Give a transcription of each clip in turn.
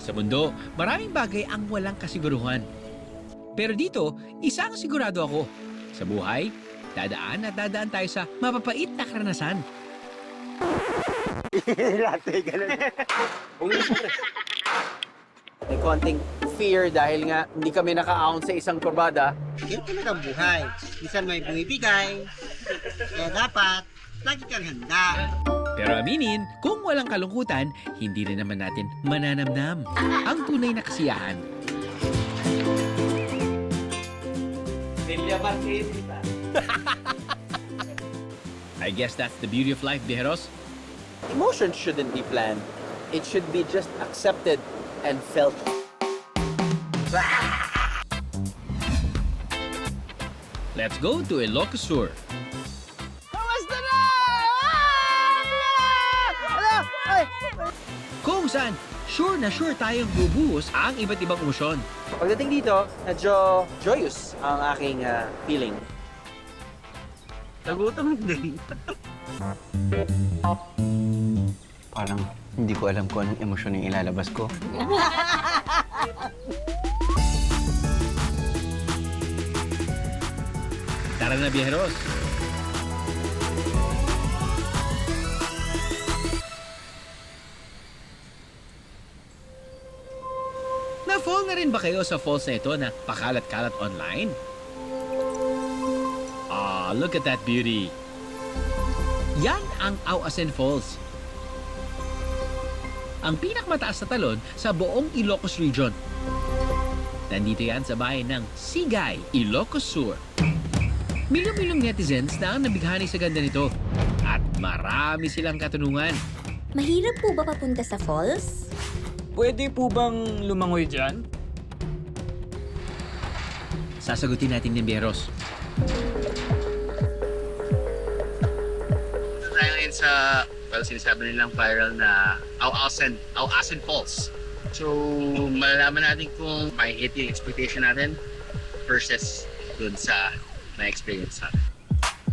Sa mundo, maraming bagay ang walang kasiguruhan. Pero dito, isang sigurado ako. Sa buhay, dadaan tayo sa mapapait na karanasan. Latte, ganun. May konting fear dahil nga hindi kami naka-own sa isang kurbada. Yun talagang buhay. Minsan may bumibigay. Kaya dapat, lagi kang handa. Pero aminin, kung walang kalungkutan, hindi rin naman natin mananamnam ang tunay na kasiyahan. I guess that's the beauty of life, Vijeros. Emotions shouldn't be planned. It should be just accepted and felt. Let's go to Ilocos Sur. Kamusta na? Ay! Kung saan, sure na sure tayong bubuhos ang iba't ibang emosyon. Pagdating dito, medyo joyous ang aking feeling. Nagutom din. Parang hindi ko alam kung anong emosyon yung ilalabas ko. Tara na, Vijeros. Na-fall na rin ba kayo sa falls na ito na pakalat-kalat online? Ah, look at that beauty. Yan ang Auasen Falls. Ang pinakamataas na talon sa buong Ilocos Region. Nandito yan sa bayan ng Sigay, Ilocos Sur. Milyong-milyong netizens na ang nabighani sa ganda nito. At marami silang katanungan. Mahirap po ba papunta sa falls? Pwede po bang lumangoy dyan? Sasagutin natin ni Bieros. Tayo ngayon sa, well, sinasabi nilang viral na Auasen Falls. So, malalaman natin kung may hit yung expectation natin versus dun sa na-experience natin.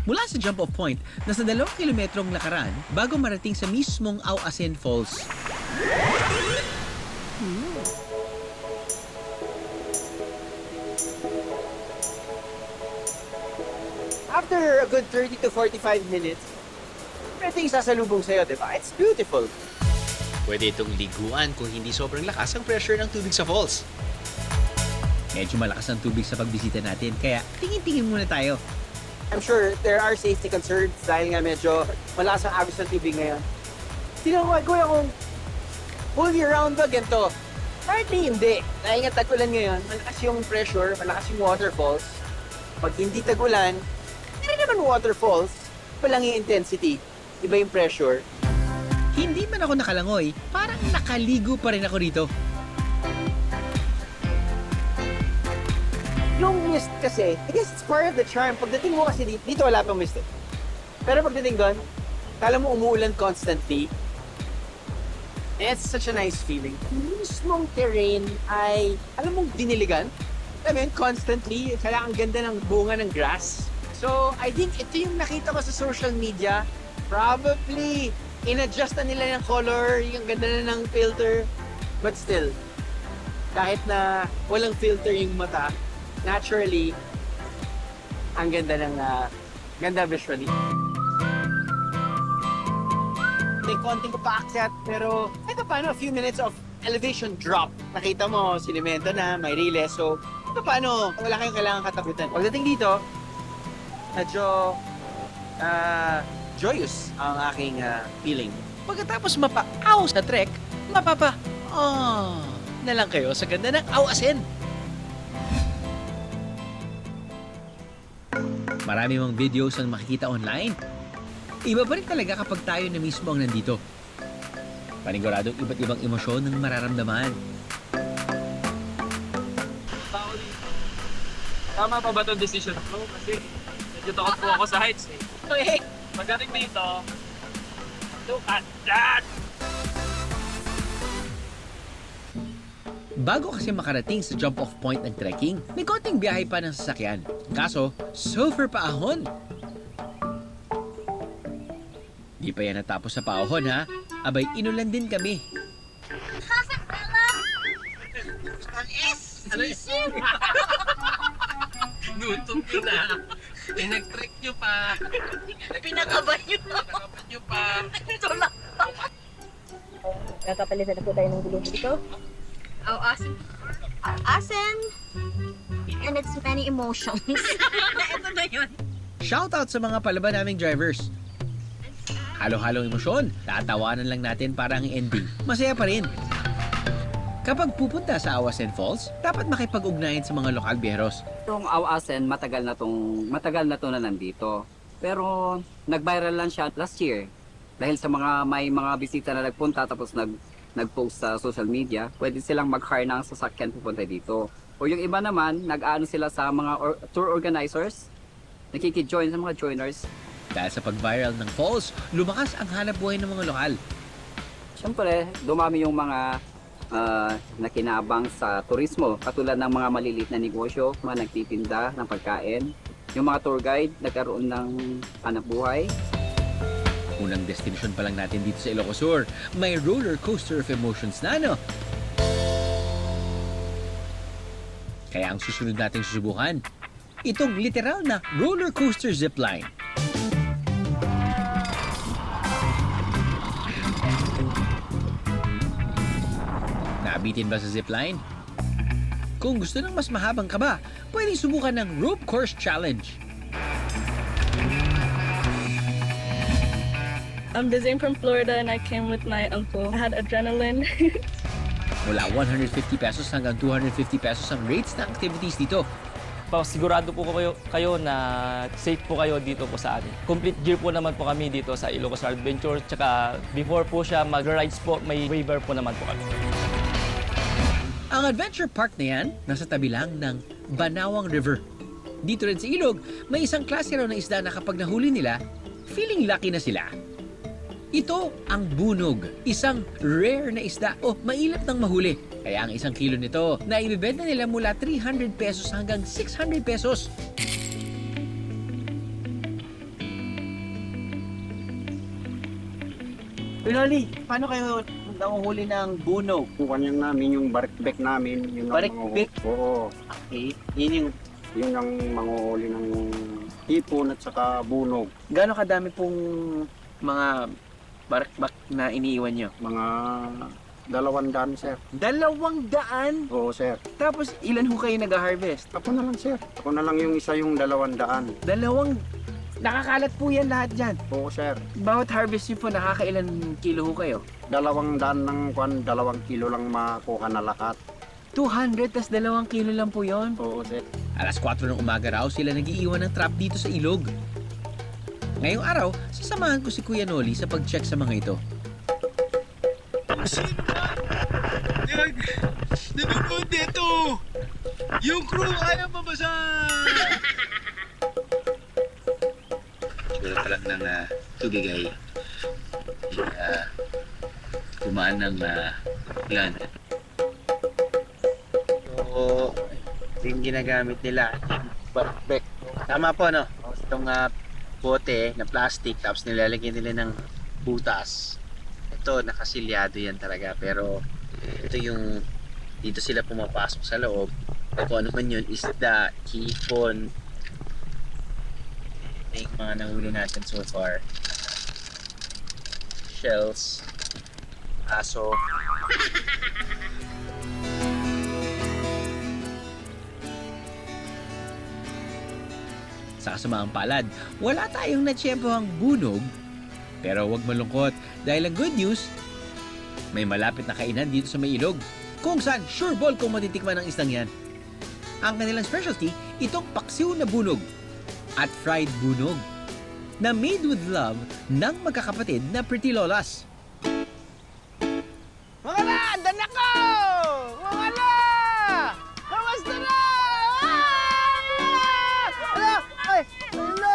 Mula sa jump-off point, nasa 2 kilometrong lakaran bago marating sa mismong Auasen Falls. After a good 30 to 45 minutes, everything sasalubong sa'yo, di ba? It's beautiful. Pwede itong liguan kung hindi sobrang lakas ang pressure ng tubig sa falls. Medyo malakas ang tubig sa pagbisita natin, kaya tingin-tingin muna tayo. I'm sure there are safety concerns dahil nga medyo malakas ang agos ng tubig ngayon. Tinawag ko kung full year round ba ganito? Partly hindi. Dahil nga tag-ulan ngayon, malakas yung pressure, malakas yung waterfalls. Pag hindi tag-ulan, hindi rin naman waterfalls, walang yung intensity, iba yung pressure. Hindi man ako nakalangoy, parang nakaligo pa rin ako rito. Yung mist kasi, I guess it's part of the charm. Pagdating mo kasi dito wala pang mist. Pero pagdating doon, kala mo umuulan constantly. It's such a nice feeling. Yung mismong terrain ay, alam mong diniligan. I mean, constantly, kaya ang ganda ng bunga ng grass. So, I think ito yung nakita ko sa social media. Probably, in-adjust na nila yung color, yung ganda na ng filter. But still, kahit na walang filter yung mata, naturally, ang ganda ng ganda visually. May konting paakyat, pero ito paano, a few minutes of elevation drop. Nakita mo, sinimento na, may riles, so ito paano, wala kayong kailangan katakutan. Pagdating dito, medyo joyous ang aking feeling. Pagkatapos mapa-aw sa trek, na lang kayo sa ganda ng Auasen. Marami mong videos ang makikita online. Iba pa rin talaga kapag tayo na mismo ang nandito. Paniguradong iba't ibang emosyon ang mararamdaman. Tama pa ba itong decision ko? Kasi medyo takot po ako sa heights eh. Pagdating dito, look at that! Bago kasi makarating sa jump-off point ng trekking, may konting biyahe pa ng sasakyan. Kaso, super paahon. Di pa yan natapos sa paahon ha. Abay, inulan din kami. Sisip! Nutok nyo na. Pinag-trick nyo pa. Pinakaban nyo. Pinakapan nyo pa. Ito na. Kakapalitan na po tayo ng gulong dito. Oh, asin. Asin. And it's many emotions. Ito na yun. Shoutout sa mga palaban naming drivers. Halo-halong emosyon, tatawanan lang natin para ang ending. Masaya pa rin. Kapag pupunta sa Awasen Falls, dapat makipag-ugnayan sa mga lokal biyahero. Itong Awasen, matagal na to na nandito. Pero nag-viral lang siya last year. Dahil sa may mga bisita na nagpunta tapos nag-post sa social media, pwede silang mag-hire ng sasakyan pupunta dito. O yung iba naman, nag-ano sila sa mga tour organizers, nakiki-join sa mga joiners. Dahil sa pag-viral ng falls, lumakas ang hanap buhay ng mga lokal. Siyempre, dumami yung mga nakinabang sa turismo, katulad ng mga maliliit na negosyo, mga nagtitinda ng pagkain. Yung mga tour guide, nagkaroon ng hanap buhay. Unang destination pa lang natin dito sa Ilocos Sur, may roller coaster of emotions na ano. Kaya ang susunod nating susubukan, itong literal na roller coaster zipline. Naabitin ba sa zipline? Kung gusto ng mas mahabang kaba, pwedeng subukan ng rope course challenge. I'm visiting from Florida and I came with my uncle. I had adrenaline. Mula 150 pesos hanggang 250 pesos ang rates ng activities dito. Sigurado po kayo na safe po kayo dito po sa atin. Complete gear po naman po kami dito sa Ilocos Adventure. Tsaka before po siya mag-rides po, may waiver po naman po kami. Ang adventure park na yan, nasa tabi lang ng Banawang River. Dito rin sa ilog, may isang klase raw na isda na kapag nahuli nila, feeling lucky na sila. Ito ang bunog, isang rare na isda o mailap ng mahuli. Kaya ang 1 kilo nito na ibibenta nila mula 300 pesos hanggang 600 pesos. Pinoli, paano kayo nanguhuli ng bunog? Yung kanyang namin, yung barikbek namin. Yung Barikbek? Oo. Okay, yun yung Yun ang manguhuli ng hipon at saka bunog. gano'ng kadami pong mga barakbak na iniiwan nyo? Mga 200, sir. 200? Oo, sir. Tapos ilan ho kayo nag-harvest? Ako na lang, sir. Ako na lang yung isa yung 200. Nakakalat po yan lahat dyan. Oo, sir. Bawat harvest nyo po, nakakailan kilo ho kayo? 200 ng 2 kilo lang makuha na lahat. 200, tas 2 kilo lang po yon. Oo, sir. Alas 4 ng umaga raw sila nagiiwan ng trap dito sa ilog. Ngayong araw, sasamahan ko si Kuya Noli sa pag-check sa mga ito. Nanonood dito! Yung crew ayaw mabasa! Siguro pa lang ng tubig ay kumaan ng yan. So, yung ginagamit nila, barikbek. Tama po, no? Itong bote na plastic, tapos nilalagyan nila ng butas. Ito, nakasilyado yan talaga. Pero, ito yung, dito sila pumapasok sa loob. Kung ano man yun, isda, hipon. Ito yung mga nahuli natin so far. Shells, aso. Sa kasamaang palad, wala tayong natsyempohang bunog. Pero huwag malungkot dahil ang good news, may malapit na kainan dito sa may ilog. Kung saan, sure ball kung matitikman ang isdang yan. Ang kanilang specialty, itong paksiw na bunog at fried bunog na made with love ng magkakapatid na Pretty Lolas. Mga la! Andan ako! Mga la! Kamusta na? Ala! Ay! Ala!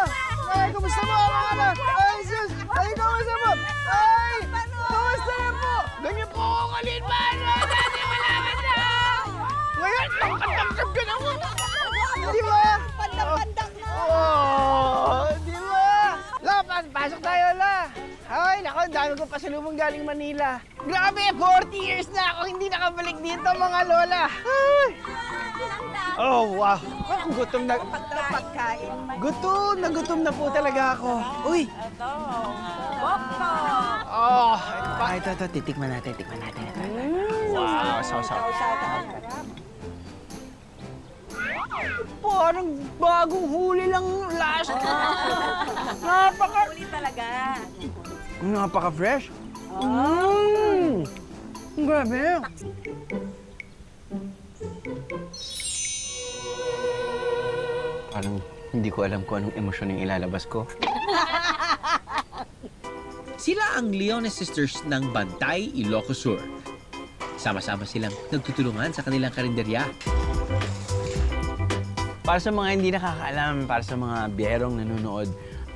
Ay! Kamusta mo mga la? Ay! Sus! Ay! Kamusta mo? Ay! Kamusta na po? Ganyan po ako kalit ba? Dati malaman na! Ngayon! Tangkap-tangkap ka na mo! Di ba? Pandak-pandak na! Oh! Di ba? La! Pasok tayo la! Ay, naku, ang dami ko pasalubong galing Manila. Grabe, 40 years na ako hindi nakabalik dito, mga lola. Ay, Oh, wow. Parang gutom na. Gutom na po talaga ako. Uy! Oh, ito, titikman natin. Wow, sausaw. Parang bagong huli lang last. Huli talaga. Napaka-fresh. Grabe. Parang hindi ko alam kung anong emosyon yung ilalabas ko. Sila ang Leones Sisters ng Bantay, Ilocos Sur. Sama-sama silang nagtutulungan sa kanilang karinderya. Para sa mga hindi nakakaalam, para sa mga biyerong nanonood,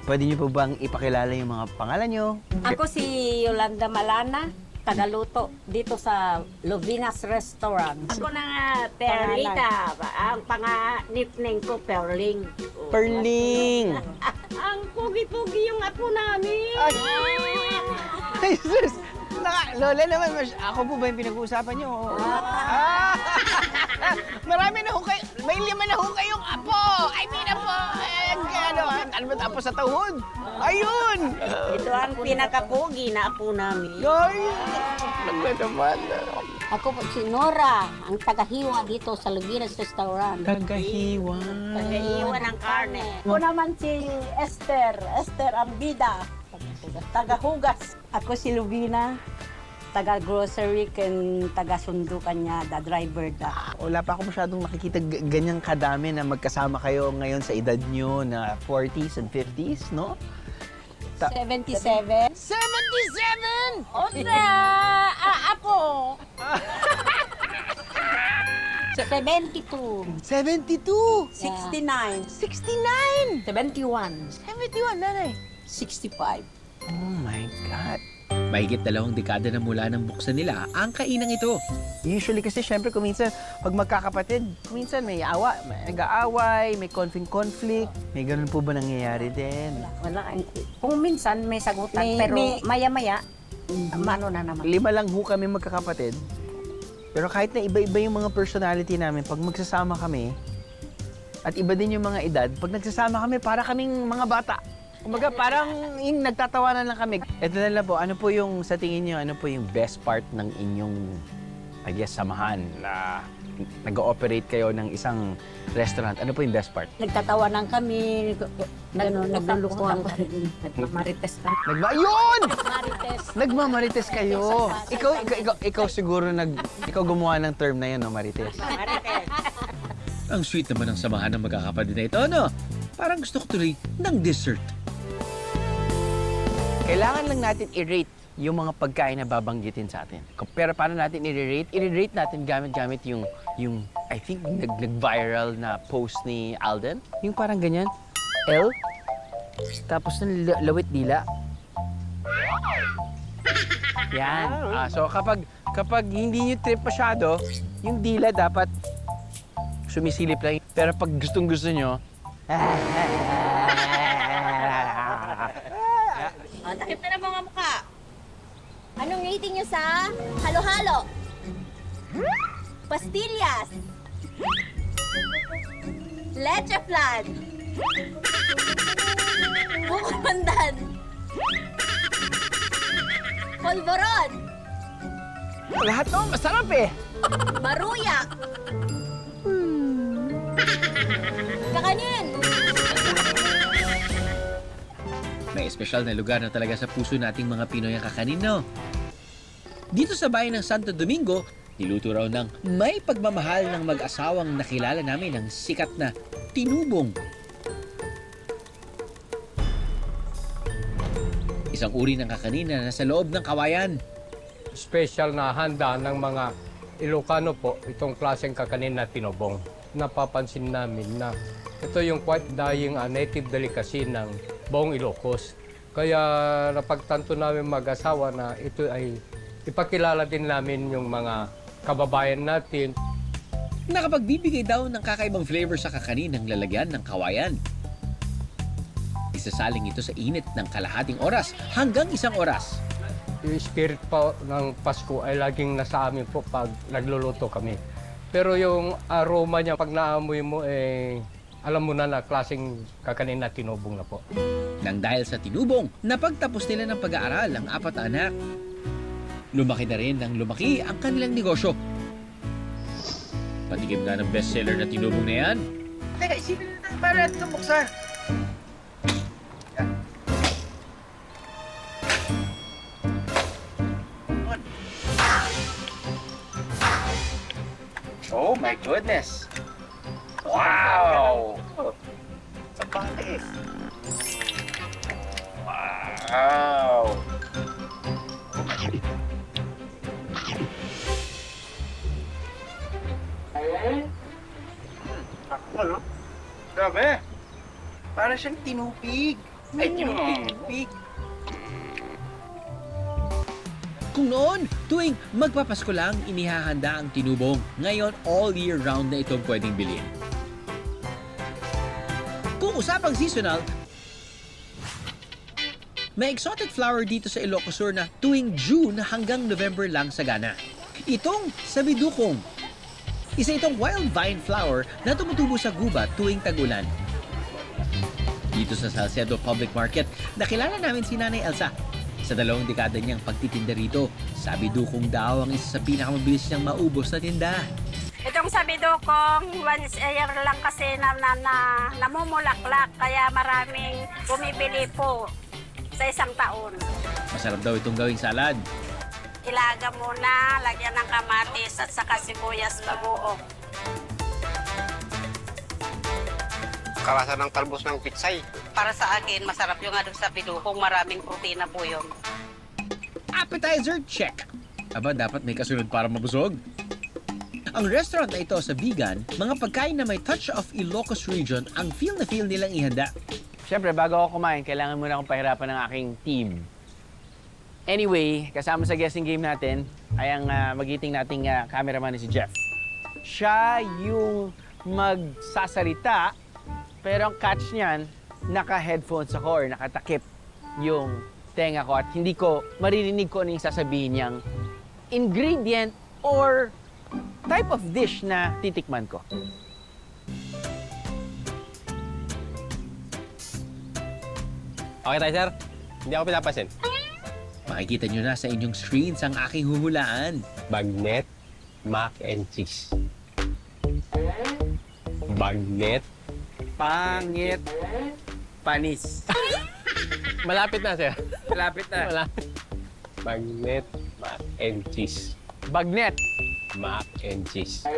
pwede niyo po bang ipakilala yung mga pangalan niyo? Ako si Yolanda Malana, tagaluto dito sa Lovinas Restaurant. Ako na nga, Perlita. Ang panga-nickname ko, Perling. Perling. Ang pugi-pugi yung apo namin. Ay, sus! Lola naman, ako po ba yung pinag-uusapan niyo? Marami na ho kayo. May 5 na ho kayong apo. I mean, apo. Ano ba apo sa tahod? Ayun! Ito ang pinakapugi na apo namin. Ay! Ano naman? Ako po si Nora, ang tagahiwa dito sa Lovinas Restaurant. Tagahiwa. Tagahiwa ng karne. Ako naman si Esther ang bida. Tagahugas. Ako si Lovina, taga-grocery and taga-sundukan niya, the driver da. Wala pa ako masyadong nakikita ganyang kadami na magkasama kayo ngayon sa edad nyo na 40s and 50s, no? 77. 77! Osa! Apo! 72. 72! 69. 69! 71. 71, nanay. 65. Oh my God. Mahigit 2 dekada na mula nang buksan nila ang kainang ito. Usually kasi syempre kung minsan pag magkakapatid, minsan may nag-aaway, may conflict. May ganun po ba nangyayari din? Wala. Kung minsan may sagutan, pero maya-maya, mano na naman. 5 lang ho kami magkakapatid. Pero kahit na iba-iba yung mga personality namin, pag magsasama kami, at iba din yung mga edad, pag nagsasama kami, para kaming mga bata. Kumbaga, parang yung nagtatawanan lang kami. Ito na lang po, ano po yung, sa tingin niyo, ano po yung best part ng inyong, I guess, samahan na nag-ooperate kayo ng isang restaurant? Ano po yung best part? Nagtatawanan kami, naglulukuhan kami, nagmamarites kami. Yun! Marites. Nagmamarites kayo. Ikaw siguro ikaw gumawa ng term na yan, no, Marites? Ang sweet naman ng samahan ng magkakapatid na ito, no? Parang gusto ko tuloy ng dessert. Kailangan lang natin i-rate yung mga pagkain na babanggitin sa atin. Pero paano natin i-rate? I-rate natin gamit yung I think nag-viral na post ni Alden. Yung parang ganyan. L. Tapos ng lawit dila. Yan. So kapag hindi nyo trip masyado, yung dila dapat sumisilip lang. Pero pag gustong-gusto nyo, Takip na ng mga mukha. Anong rating niyo sa halo-halo? Pastillas. Leche flan. Buko pandan. Polvoron. lahat naman masarap eh. Maruya. Kakanin. May espesyal na lugar na talaga sa puso nating mga Pinoy ang kakanin, no? Dito sa bayan ng Santo Domingo, niluto raw ng may pagmamahal ng mag-asawang nakilala namin ng sikat na tinubong. Isang uri ng kakanin na nasa loob ng kawayan. Special na handa ng mga Ilocano po, itong klaseng kakanin na tinubong. Napapansin namin na ito yung quite dying native delicacy ng buong Ilocos. Kaya napagtanto namin mag-asawa na ito ay ipakilala din namin yung mga kababayan natin. Nakapagbibigay daw ng kakaibang flavor sa kakanin ng lalagyan ng kawayan. Isasaling ito sa init ng kalahating oras hanggang 1 oras. Yung spirit po ng Pasko ay laging nasa amin po pag nagluluto kami. Pero yung aroma niya, pag naamoy mo, alam mo na klaseng kakanin na tinubong na po. Nang dahil sa tinubong, napagtapos nila ng pag-aaral ang 4 na anak. Lumaki na rin ng lumaki ang kanilang negosyo. Patikim nga ng bestseller na tinubong na yan. Teka, isipin na natin para natin buksan. Oh my goodness! Wow! Sa bakit? Wow! Ano? Grabe! Para siyang tinupig. Ay, tinupig. Kung noon, tuwing magpapasko lang inihahanda ang tinubong. Ngayon, all year round na itong pwedeng bilhin. Kung usapang seasonal, may exotic flower dito sa Ilocos Sur na tuwing June hanggang November lang sagana. Itong sabidukong. Isa itong wild vine flower na tumutubo sa gubat tuwing tag-ulan. Dito sa Salcedo Public Market, nakilala namin si Nanay Elsa. Sa 2 dekada niyang pagtitinda rito, sabidukong daw ang isa sa pinakamabilis niyang maubos na tinda. Itong sabidukong once a year lang kasi namumulaklak, kaya maraming bumibili po sa isang taon. Masarap daw itong gawing salad. Ilaga muna, lagyan ng kamatis at saka sibuyas bagoong. Kawasan ng talbos ng pitsay. Para sa akin, masarap yung adong sabidukong, maraming protina po yun. Appetizer, check. Aba, dapat may kasunod para mabusog. Ang restaurant na ito sa Vigan, mga pagkain na may touch of Ilocos region ang feel na feel nilang ihanda. Siyempre, bago ako kumain, kailangan muna akong pahirapan ng aking team. Anyway, kasama sa guessing game natin ay ang magiting nating cameraman ni si Jeff. Siya yung magsasalita, pero ang catch niyan, naka-headphones ako or nakatakip yung tenga ko at hindi ko maririnig ko ano yung sasabihin niyang ingredient or type of dish na titikman ko. Okay tayo, sir? Hindi ako pinapasin. Makikita nyo na sa inyong screens ang aking huhulaan. Bagnet, mac and cheese. Bagnet. Pangit. Panis. Malapit na, sir. Malapit na. Malapit. Bagnet, mac and cheese. Bagnet, Mac and cheese.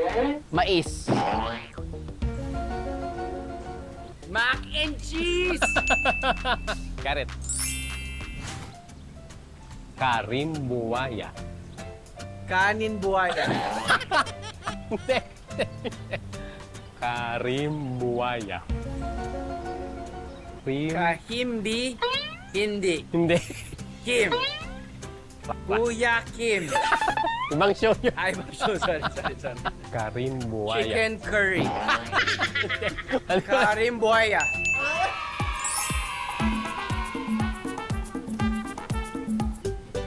mais. Mac and cheese! Carrot. Karimbuaya. Kanin buhaya. Hindi. Karimbuaya. Kahimbi. Hindi. Hindi. Kim. Kuya Kim. Ibang show yun. Ay, sorry. Karimbuaya. Chicken curry. Karimbuaya.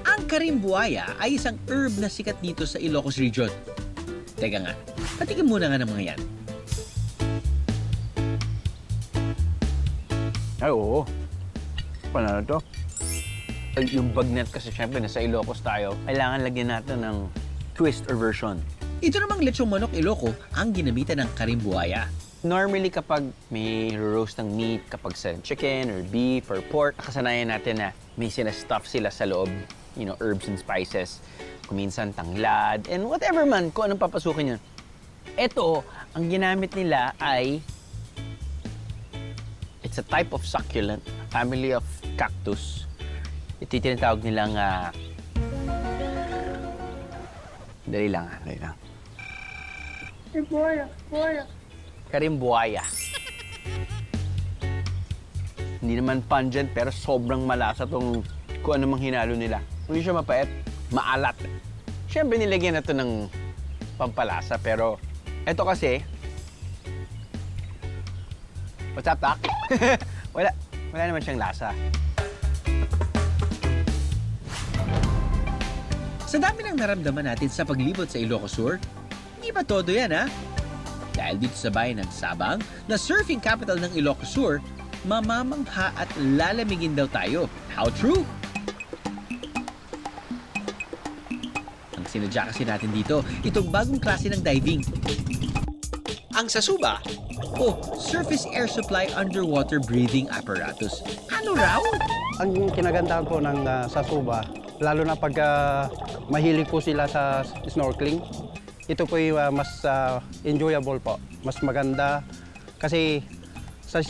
Ang karimbuaya ay isang herb na sikat dito sa Ilocos region. Teka nga, patikim muna nga ng mga yan. Ay, oo. Panalo to. Ay, yung bagnet kasi syempre nasa Ilocos tayo, kailangan lagyan natin ng twist or version. Ito namang lechong manok Iloco ang ginamitan ng karimbuaya. Normally kapag may roast ng meat, kapag sa chicken or beef or pork, nakasanayan natin na may sinastuff sila sa loob, you know, herbs and spices, kuminsan tanglad, and whatever man, kung anong papasukin yun. Ito, ang ginamit nila ay, it's a type of succulent, family of cactus. Ito yung tinatawag nilang, dali lang. Karimbuaya. Hindi naman pungent, pero sobrang malasa tong kung ano mang hinalo nila. Hindi siya mapait, maalat. Siyempre, nilagyan na to ng pampalasa, pero eto kasi, what's up, Doc? wala naman siyang lasa. Sa dami ng naramdaman natin sa paglibot sa Ilocos Sur, Hindi pa todo yan, ha? Dahil dito sa bayan ng Sabang, na surfing capital ng Ilocos Sur, mamamangha at lalamigin daw tayo. How true? Ang sinadya kasi natin dito, itong bagong klase ng diving. Ang Sasuba, o Surface Air Supply Underwater Breathing Apparatus. Ano raw? Ang kinagandahan po ng Sasuba, lalo na pag mahilig po sila sa snorkeling, ito po yung mas enjoyable po, mas maganda kasi sa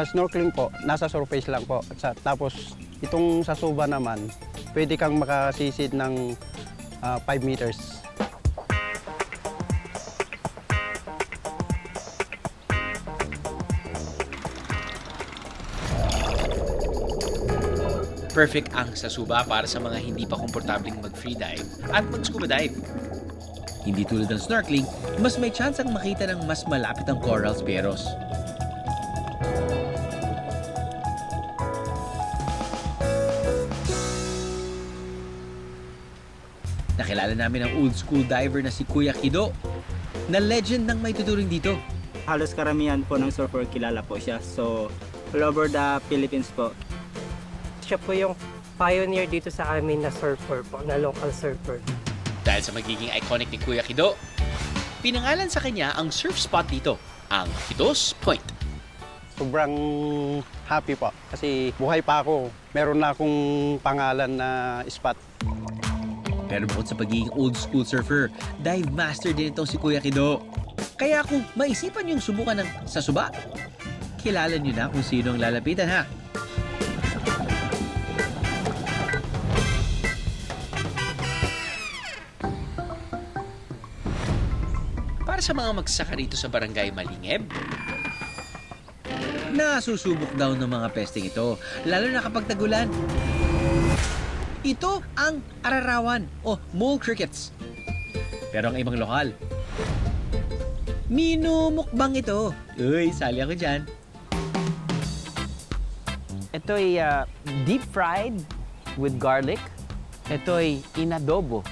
snorkeling po, nasa surface lang po. Tapos itong Sasuba naman, pwede kang makasisid ng 5 meters. Perfect ang Sasuba para sa mga hindi pa komportabling mag-freedive at mag-scuba dive. Hindi tulad ng snorkeling, mas may chance ang makita ng mas malapit ang coral speros. Nakilala namin ang old school diver na si Kuya Kido, na legend ng may tuturing dito. Halos karamihan po ng surfer kilala po siya. So, all over the Philippines po. Siya po yung pioneer dito sa amin na surfer po, na local surfer. Dahil sa magiging iconic ni Kuya Kido, pinangalan sa kanya ang surf spot dito, ang Kido's Point. Sobrang happy po kasi buhay pa ako. Meron na akong pangalan na spot. Pero bukod sa pagiging old school surfer, dive master din itong si Kuya Kido. Kaya kung maisipan yung subukan ng Sasuba, kilala niyo na kung sino ang lalapitan, ha? Para sa mga magsasaka rito sa Barangay Malingeb, nasusubok daw ng mga pesteng ito, lalo na kapag tagulan. Ito ang ararawan o mole crickets. Pero ang ibang lokal, minumukbang ito. Uy, sali ako dyan. Ito ay deep fried with garlic. Ito ay inadobo.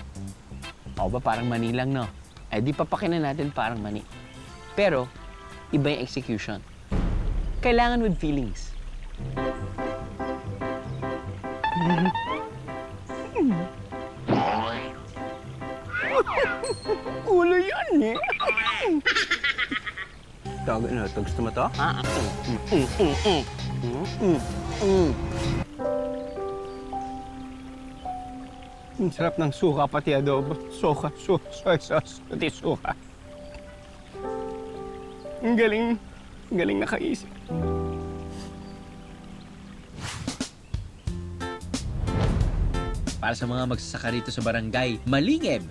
O ba, parang mani lang, no? Ay, di papakinan natin parang mani. Pero, iba yung execution. Kailangan with feelings. Ulo yan, eh. Tawag na, gusto mo to? Ang sarap ng suka pati adobo. Soy sauce, pati suka. Ang galing nakaisip. Para sa mga magsasaka rito sa Barangay Malingeb,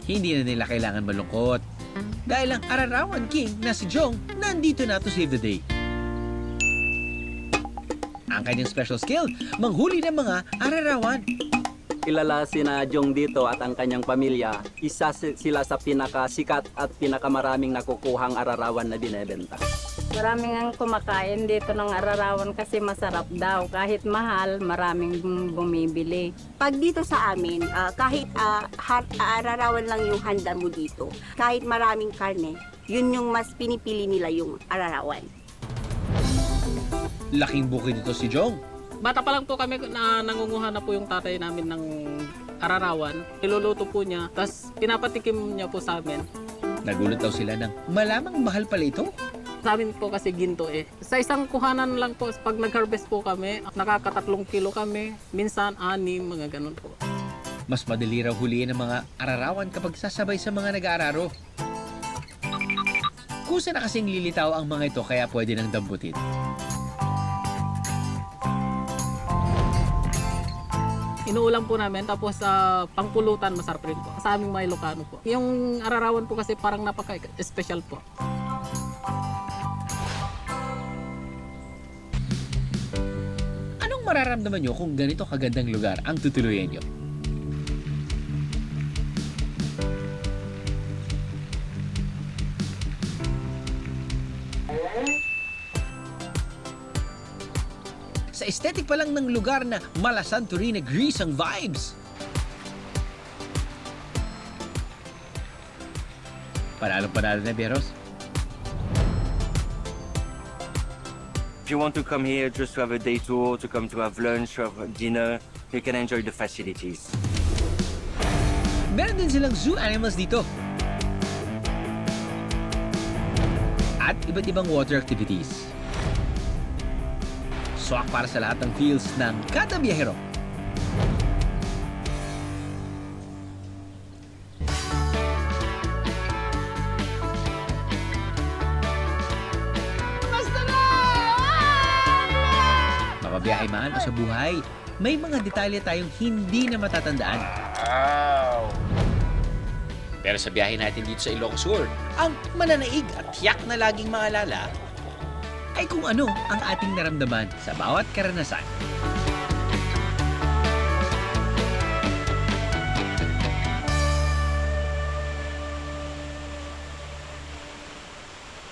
hindi na nila kailangan malungkot. Dahil ang Ararawan King na si Jong nandito na to save the day. Ang kanyang special skill, manghuli ng mga ararawan. Kilala si na Jong dito at ang kanyang pamilya, isa sila sa pinakasikat at pinakamaraming nakukuhang ararawan na binebenta. Maraming ang kumakain dito ng ararawan kasi masarap daw. Kahit mahal, maraming bumibili. Pag dito sa amin, kahit ararawan lang yung handa mo dito, kahit maraming karne, yun yung mas pinipili nila yung ararawan. Laking bukid dito si Jong. Bata pa lang po kami na nangunguha na po yung tatay namin ng ararawan. Niluluto po niya, tapos pinapatikim niya po sa amin. Nagulat daw sila ng malamang mahal pala ito. Sa amin po kasi ginto eh. Sa isang kuhanan lang po, pag nag-harvest po kami, nakaka3 kilo kami, minsan 6, mga ganun po. Mas madali raw huliin ng mga ararawan kapag sasabay sa mga nag-aararo. Kusa na kasing lilitaw ang mga ito kaya pwede nang dambutin. Inuulam po namin, tapos sa pangpulutan masarap rin po. Sa aming mga Ilocano po. Yung ararawan po kasi parang napaka-special po. Anong mararamdaman nyo kung ganito kagandang lugar ang tutuluyan nyo? Sa aesthetic pa lang ng lugar na mala Santorini Greece ang vibes. Panalo na, Beros. If you want to come here just to have a day tour, to come to have lunch or dinner, you can enjoy the facilities. Meron din silang zoo animals dito. At iba't ibang water activities. Swak para sa lahat ng feels ng kada biyahero. Mapabiyahe man o sa buhay, may mga detalye tayong hindi na matatandaan. Pero sa biyahe natin dito sa Ilocos Sur, ang mananaig at tiyak na laging maalala ay kung ano ang ating naramdaman sa bawat karanasan.